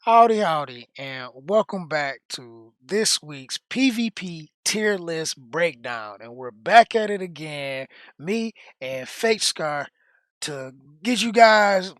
Howdy, howdy, and welcome back to this week's PvP tier list breakdown. And we're back at it again, me and Faytscar, to get you guys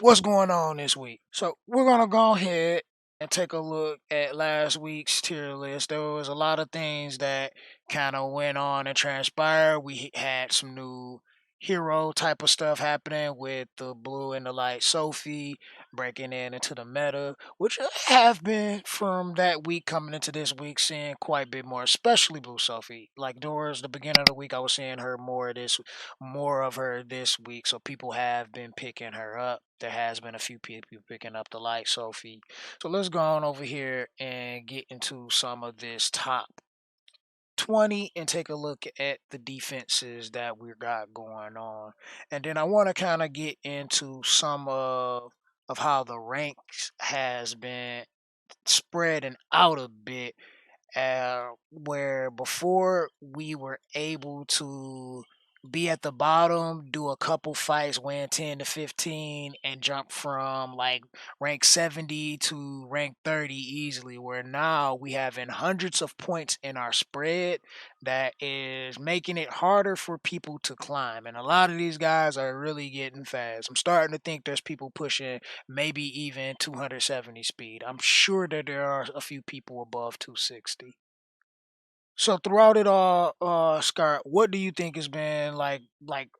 what's going on this week. So, we're going to go ahead and take a look at last week's tier list. There was a lot of things that kind of went on and transpired. We had some new hero type of stuff happening with the blue and the light Sophie breaking into the meta, which I have been from that week coming into this week seeing quite a bit more, especially Blue Sophie. Like towards the beginning of the week, I was seeing her more of her this week. So people have been picking her up. There has been a few people picking up the light Sophie. So let's go on over here and get into some of this top 20 and take a look at the defenses that we got going on. And then I want to kind of get into some of how the ranks has been spreading out a bit, where before we were able to be at the bottom, do a couple fights, win 10 to 15, and jump from like rank 70 to rank 30 easily. Where now we have in hundreds of points in our spread that is making it harder for people to climb. And a lot of these guys are really getting fast. I'm starting to think there's people pushing maybe even 270 speed. I'm sure that there are a few people above 260. So throughout it all, Scott, what do you think has been like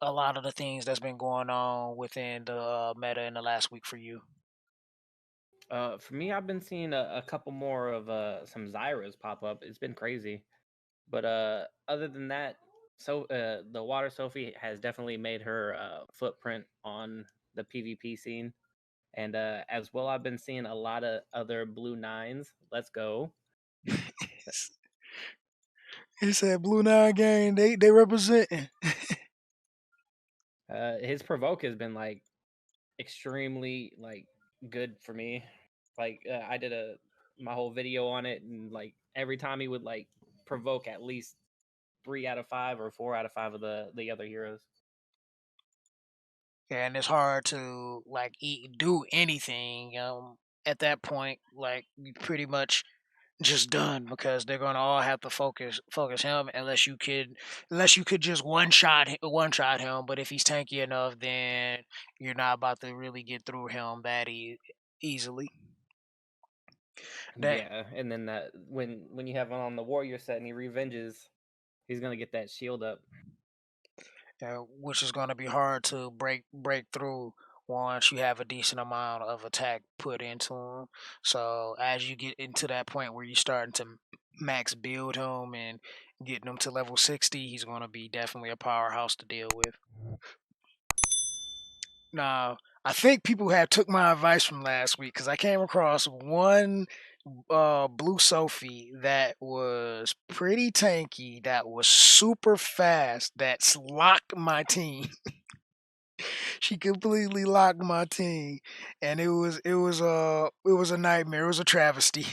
a lot of the things that's been going on within the meta in the last week for you? For me, I've been seeing a couple more of some Zairas pop up. It's been crazy, but other than that, the Water Sophie has definitely made her footprint on the PvP scene, and as well, I've been seeing a lot of other blue nines. Let's go. He said Blue Nine Gang, they representing. His provoke has been like extremely like good for me. Like I did a my whole video on it, and like every time he would like provoke at least 3 out of 5 or 4 out of 5 of the other heroes. And it's hard to like do anything at that point. Like you pretty much just done because they're gonna all have to focus him unless you could just one shot him. But if he's tanky enough, then you're not about to really get through him that easily. That Yeah, and then when you have him on the warrior set and he revenges, he's gonna get that shield up. which is gonna be hard to break through once you have a decent amount of attack put into him. So as you get into that point where you're starting to max build him and getting him to level 60, he's gonna be definitely a powerhouse to deal with. Now, I think people had took my advice from last week because I came across one blue Sophie that was pretty tanky, that was super fast, that's locked my team. She completely locked my team, and it was a nightmare. It was a travesty.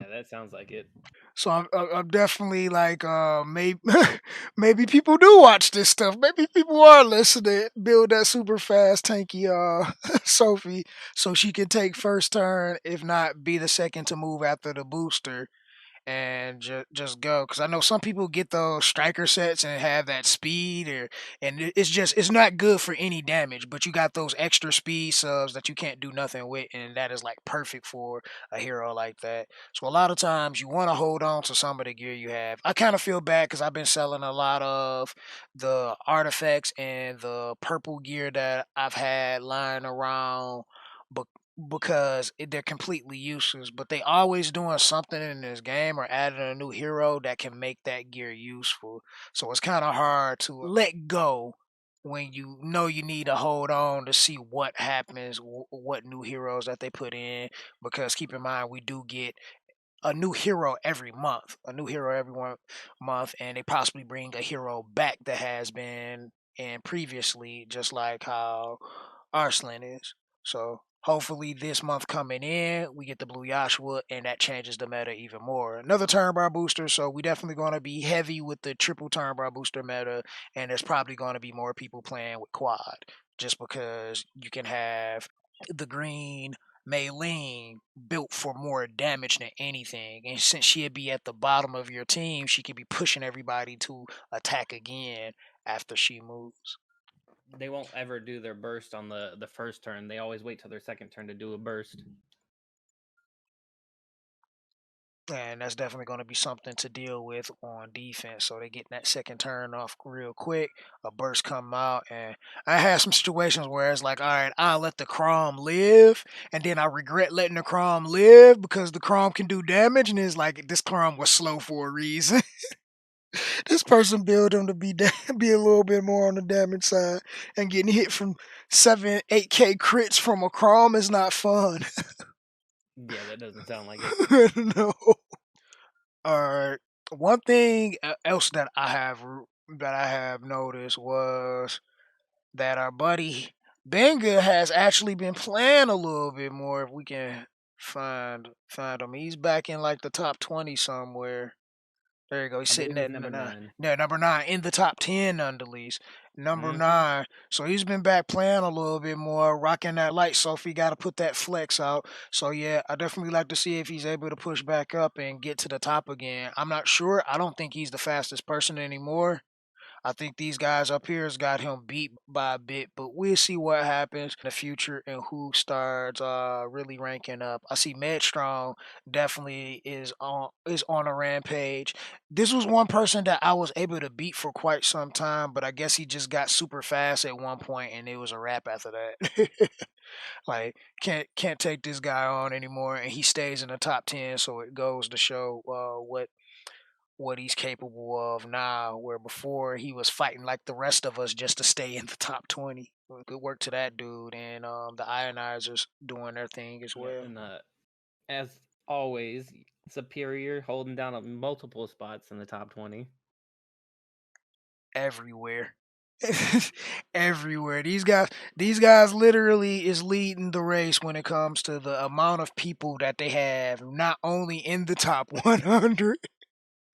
Yeah, that sounds like it. So I'm definitely like maybe maybe people do watch this stuff. Maybe people are listening. Build that super fast tanky Sophie so she can take first turn, if not be the second to move after the booster and just go. Because I know some people get those striker sets and have that speed, and it's just it's not good for any damage. But you got those extra speed subs that you can't do nothing with, and that is like perfect for a hero like that. So a lot of times you want to hold on to some of the gear you have. I kind of feel bad because I've been selling a lot of the artifacts and the purple gear that I've had lying around because they're completely useless, but they always doing something in this game or adding a new hero that can make that gear useful. So it's kind of hard to let go when you know you need to hold on to see what happens, what new heroes that they put in. Because keep in mind, we do get a new hero every month, month, and they possibly bring a hero back that has been in previously, just like how Arslan is. So hopefully this month coming in, we get the Blue Joshua, and that changes the meta even more. Another turn bar booster, so we definitely going to be heavy with the triple turn bar booster meta, and there's probably going to be more people playing with quad, just because you can have the green Mah-Lon built for more damage than anything. And since she'd be at the bottom of your team, she could be pushing everybody to attack again after she moves. They won't ever do their burst on the first turn. They always wait till their second turn to do a burst. And that's definitely going to be something to deal with on defense. So they get that second turn off real quick. A burst come out, and I had some situations where it's like, all right, I'll let the Crom live, and then I regret letting the Crom live because the Crom can do damage, and it's like this Crom was slow for a reason. This person built him to be be a little bit more on the damage side, and getting hit from 7, 8K crits from a Crom is not fun. Yeah, that doesn't sound like it. No. One thing else that I have noticed was that our buddy Benga has actually been playing a little bit more. If we can find him, he's back in like the top 20 somewhere. There you go. He's I sitting believe at he's number 9. number nine in the top 10 nonetheless. Number Mm-hmm. 9. So he's been back playing a little bit more, rocking that light. Sophie got to put that flex out. So yeah, I definitely like to see if he's able to push back up and get to the top again. I'm not sure. I don't think he's the fastest person anymore. I think these guys up here has got him beat by a bit, but we'll see what happens in the future and who starts really ranking up. I see Medstrong definitely is on a rampage. This was one person that I was able to beat for quite some time, but I guess he just got super fast at one point and it was a wrap after that. Like can't take this guy on anymore, and he stays in the top 10, so it goes to show what he's capable of now, where before he was fighting like the rest of us just to stay in the top 20. Good work to that dude, and the ionizers doing their thing as Yep, well. and as always, Superior holding down multiple spots in the top 20. Everywhere. Everywhere. These guys literally is leading the race when it comes to the amount of people that they have, not only in the top 100,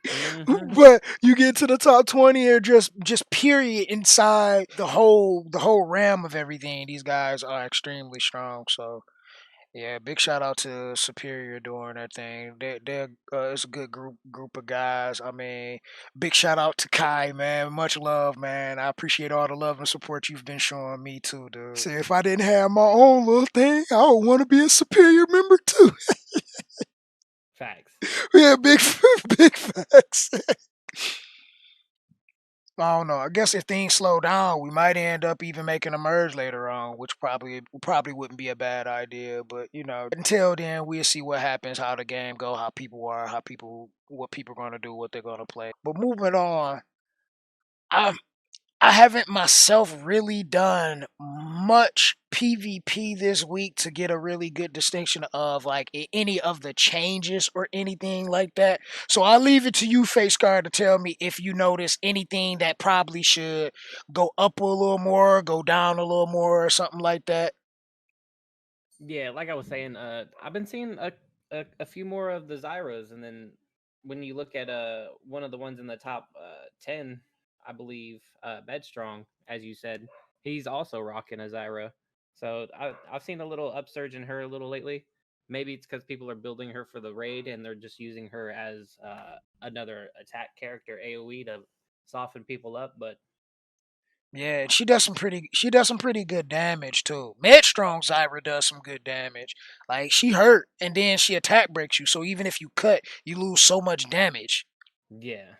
Mm-hmm. but you get to the top 20 or just period inside the whole realm of everything. These guys are extremely strong. So yeah, big shout out to Superior doing their thing. It's a good group of guys. I mean, big shout out to Kai, man. Much love, man. I appreciate all the love and support you've been showing me too, dude. See, if I didn't have my own little thing, I would want to be a Superior member too. Facts. Yeah, big big facts. I don't know. I guess if things slow down, we might end up even making a merge later on, which probably wouldn't be a bad idea. But until then, we'll see what happens, how the game go, how people are, what people are gonna do, what they're gonna play. But moving on, I I haven't myself really done much PvP this week to get a really good distinction of like any of the changes or anything like that. So I'll leave it to you, Faytscar, to tell me if you notice anything that probably should go up a little more, go down a little more, or something like that. Yeah, like I was saying, I've been seeing a few more of the Zyras, and then when you look at one of the ones in the top 10, I believe Bedstrong, as you said, he's also rocking a Zyra. So I've seen a little upsurge in her a little lately. Maybe it's because people are building her for the raid and they're just using her as another attack character AOE to soften people up. But Yeah, she does some pretty good damage too. Medstrong Zyra does some good damage. Like she hurt and then she attack breaks you, so even if you cut, you lose so much damage. yeah,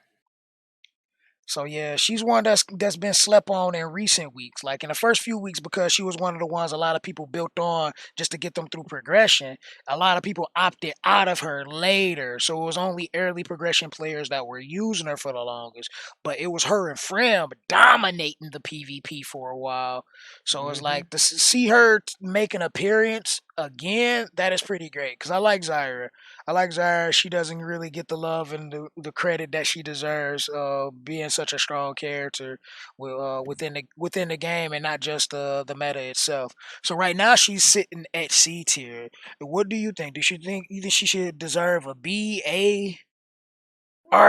So yeah, she's one that's been slept on in recent weeks. Like in the first few weeks, because she was one of the ones a lot of people built on just to get them through progression. A lot of people opted out of her later, so it was only early progression players that were using her for the longest. But it was her and Frem dominating the PvP for a while. So it's hmm like to see her make an appearance again. That is pretty great because I like Zaira. I like Zaira. She doesn't really get the love and the credit that she deserves, being such a strong character within the game and not just the meta itself. So right now she's sitting at C tier. What do you think? Do you think either she should deserve a B, A,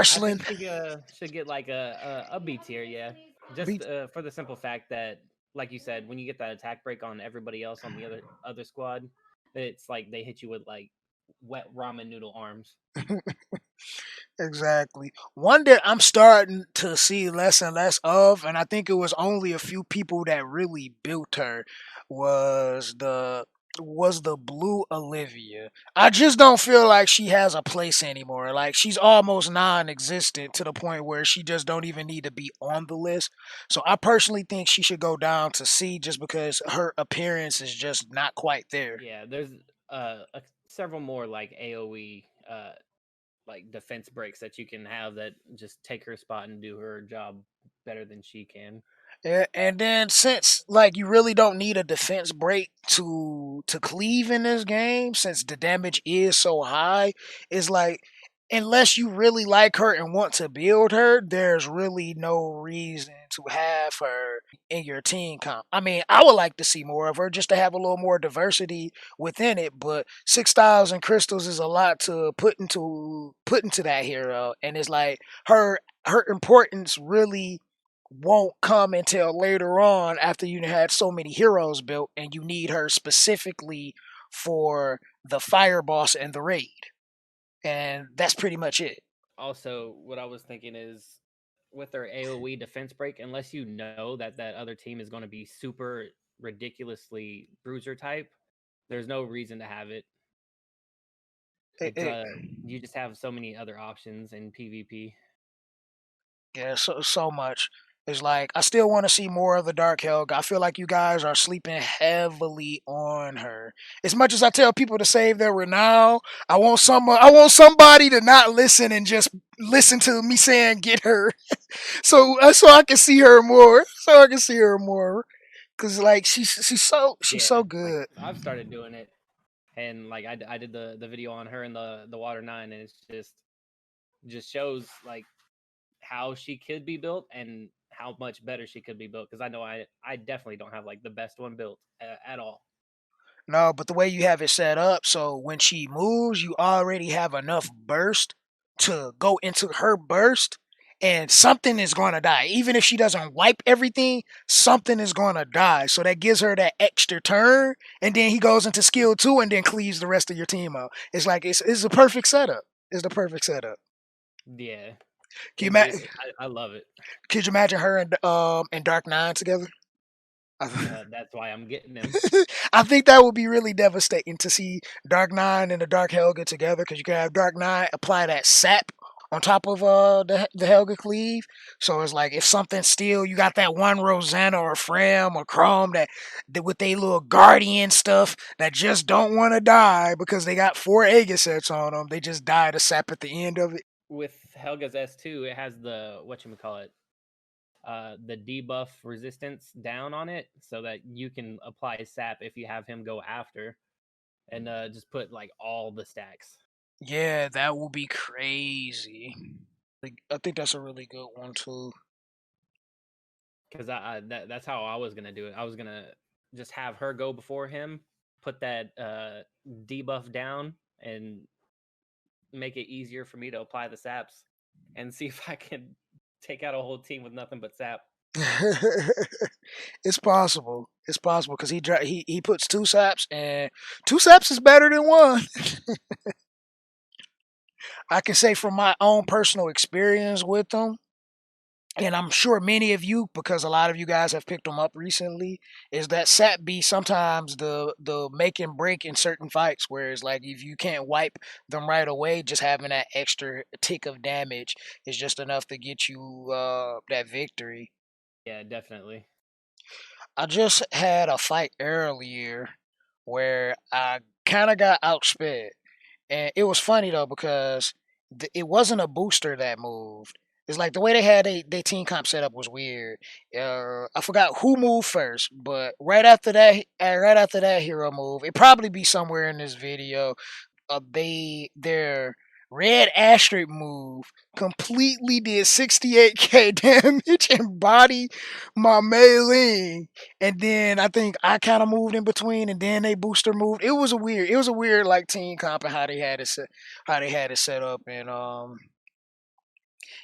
I think Arslan, should get like a B tier, yeah. B? Just for the simple fact that, like you said, when you get that attack break on everybody else on the other squad, It's like they hit you with like wet ramen noodle arms. Exactly. One that I'm starting to see less and less of, and I think it was only a few people that really built her, was the blue Olivia. I just don't feel like she has a place anymore. Like she's almost non-existent to the point where she just don't even need to be on the list. So I personally think she should go down to C just because her appearance is just not quite there. Yeah, there's several more like AOE like defense breaks that you can have that just take her spot and do her job better than she can. And then since like you really don't need a defense break to cleave in this game, since the damage is so high, it's like unless you really like her and want to build her, there's really no reason to have her in your team comp. I mean, I would like to see more of her just to have a little more diversity within it, but 6,000 crystals is a lot to put into that hero, and it's like her importance really won't come until later on after you had so many heroes built and you need her specifically for the fire boss and the raid. And that's pretty much it. Also, what I was thinking is with their AOE defense break, unless you know that that other team is going to be super ridiculously bruiser type, there's no reason to have it. it, It's it you just have so many other options in PvP. yeah, so much. It's like I still want to see more of the Dark Helga. I feel like you guys are sleeping heavily on her. As much as I tell people to save their renown, I want somebody to not listen and just listen to me saying get her. So I can see her more. So I can see her more. Cause like she's Yeah, so like good. I've started doing it, and like I did the video on her in the water 9, and it's just shows like how she could be built and how much better she could be built, because I know I definitely don't have like the best one built at all. No, but the way you have it set up, so when she moves, you already have enough burst to go into her burst, and something is going to die. Even if she doesn't wipe everything, something is going to die. So that gives her that extra turn, and then he goes into skill 2 and then cleaves the rest of your team out. It's like it's a perfect setup. It's the perfect setup. Yeah, Can you, ima- I love it. could you imagine her and Dark Nine together? That's why I'm getting him. I think that would be really devastating to see Dark Nine and the Dark Helga together because you can have Dark Nine apply that sap on top of the Helga cleave. So it's like if something still you got that one Rosanna or Fram or Chrome that with they little guardian stuff that just don't want to die because they got 4 Aegis sets on them. They just die to sap at the end of it. With Helga's S2, it has the what you call it, the debuff resistance down on it, so that you can apply sap if you have him go after, and just put like all the stacks. Yeah, that will be crazy. I think that's a really good one too. Because that's how I was gonna do it. I was gonna just have her go before him, put that debuff down, and make it easier for me to apply the saps, and see if I can take out a whole team with nothing but sap. It's possible. It's possible because he puts 2 saps and 2 saps is better than one. I can say from my own personal experience with them, and I'm sure many of you, because a lot of you guys have picked them up recently, is that sap be sometimes the make and break in certain fights. Whereas like if you can't wipe them right away, just having that extra tick of damage is just enough to get you that victory. Yeah, definitely. I just had a fight earlier where I kind of got outsped. And it was funny though because it wasn't a booster that moved. It's like the way they had their team comp set up was weird. I forgot who moved first, but right after that hero move, it probably be somewhere in this video, their red asterisk move completely did 68k damage and body my Mah-Lon. And then I think I kind of moved in between, and then they booster moved. It was a weird like team comp and how they had it set up, and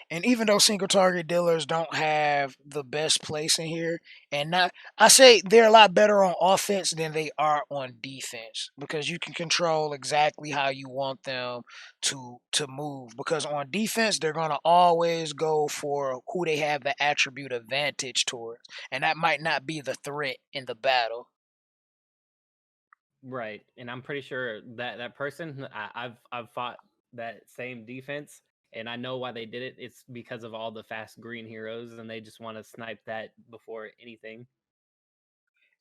And even though single target dealers don't have the best place in here, and not, I say they're a lot better on offense than they are on defense because you can control exactly how you want them to move. Because on defense, they're gonna always go for who they have the attribute advantage towards, and that might not be the threat in the battle. Right, and I'm pretty sure that that person I've fought that same defense, and I know why they did it. It's because of all the fast green heroes, and they just want to snipe that before anything.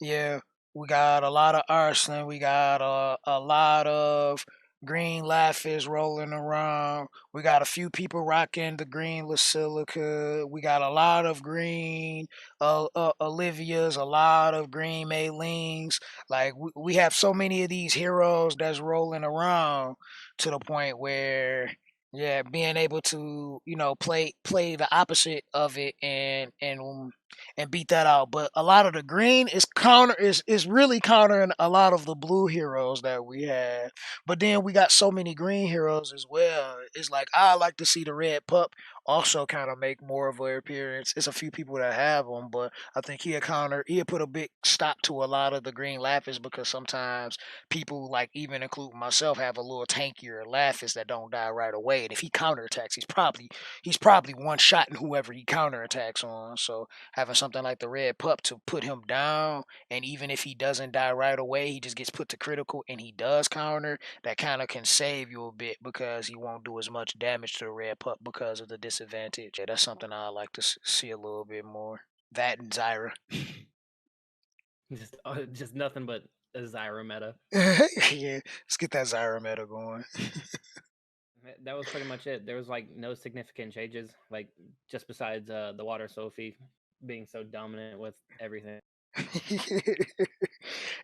Yeah, we got a lot of arson. We got a lot of green lapis rolling around. We got a few people rocking the green Basilica. We got a lot of green Olivias, a lot of green Maylings. Like we have so many of these heroes that's rolling around to the point where yeah, being able to play the opposite of it and beat that out. But a lot of the green is really countering a lot of the blue heroes that we have. But then we got so many green heroes as well. It's like I like to see the red pup also kind of make more of an appearance. It's a few people that have him, but I think he'll put a big stop to a lot of the green lapis because sometimes people like even including myself have a little tankier lapis that don't die right away. And if he counterattacks, he's probably one shot in whoever he counterattacks on. So having something like the red pup to put him down, and even if he doesn't die right away, he just gets put to critical and he does counter, that kind of can save you a bit because he won't do as much damage to the red pup because of the disadvantage. Yeah, that's something I like to see a little bit more. That and Zaira. Just nothing but a Zyra meta. Yeah, let's get that Zaira meta going. That was pretty much it. There was like no significant changes, like just besides the water Sophie being so dominant with everything.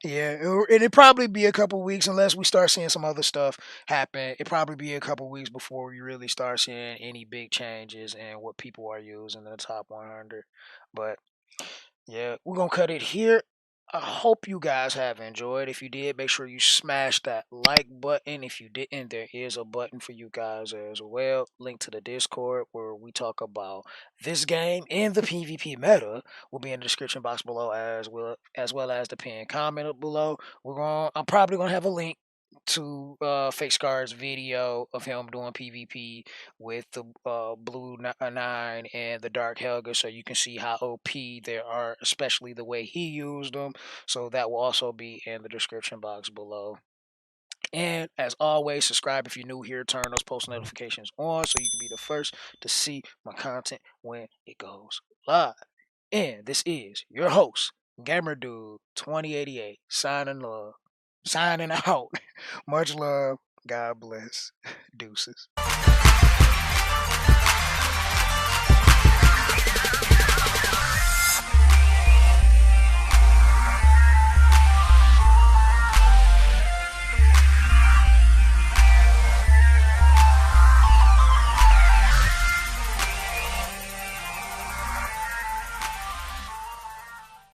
Yeah, it'd probably be a couple weeks unless we start seeing some other stuff happen. It'd probably be a couple weeks before we really start seeing any big changes in what people are using in the top 100. But yeah, we're gonna cut it here. I hope you guys have enjoyed. If you did, make sure you smash that like button. If you didn't, there is a button for you guys as well. Link to the Discord where we talk about this game and the PvP meta will be in the description box below as well as the pinned comment below. I'm probably gonna have a link to Faytscar's video of him doing PvP with the blue nine and the dark Helga, so you can see how OP they are, especially the way he used them. So that will also be in the description box below. And as always, subscribe if you're new here. Turn those post notifications on so you can be the first to see my content when it goes live. And this is your host, Gamer Dude 2088, signing out. Much love. God bless. Deuces.